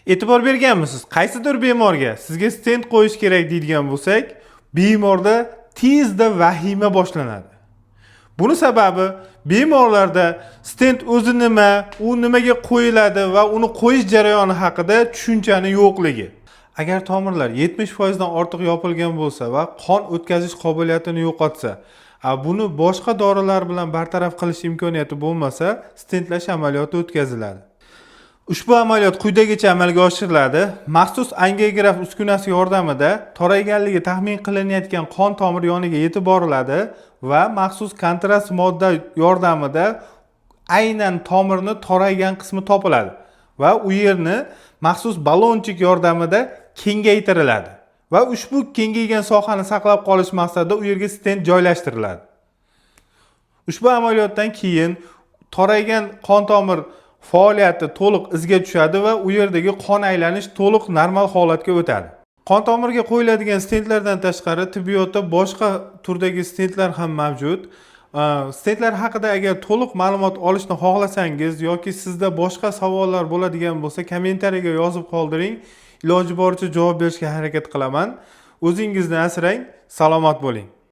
E'tibor berganmisiz? Qaysidir bemorga sizga stent qo'yish kerak deydigan bo'lsak, bemorda tezda vahima boshlanadi. Buni sababi bemorlarda stent o'zi nima, u nimaga qo'yiladi va uni qo'yish jarayoni haqida tushunchani yo'qligi. Agar tomirlar 70% dan ortiq yopilgan bo'lsa va qon o'tkazish qobiliyatini yo'qotsa, buni boshqa dorilar bilan bartaraf qilish imkoniyati bo'lmasa, stentlash amaliyoti o'tkaziladi. Ushbu amaliyot quyidagicha amalga oshiriladi. Maxsus angiograf uskunasi yordamida torayganligi taxmin qilinayotgan qon tomir yoniga yetib boriladi va maxsus kontrast modda yordamida aynan tomirni toraygan qismi topiladi va u yerni maxsus balonchik yordamida kengaytiriladi va ushbu kengaygan sohani saqlab qolish maqsadida u yerga stent joylashtiriladi. Ushbu amaliyotdan keyin toraygan qon tomir faoliyati to'liq izga tushadi va u yerdagi qon aylanish to'liq normal holatga o'tadi. Qon tomirga qo'yiladigan stentlardan tashqari tibbiyotda boshqa turdagi stentlar ham mavjud. Stentlar haqida agar to'liq ma'lumot olishni xohlasangiz yoki sizda boshqa savollar bo'ladigan bo'lsa, kommentariyaga yozib qoldiring. Iloji boricha javob berishga harakat qilaman. O'zingizni asrang, salomat bo'ling.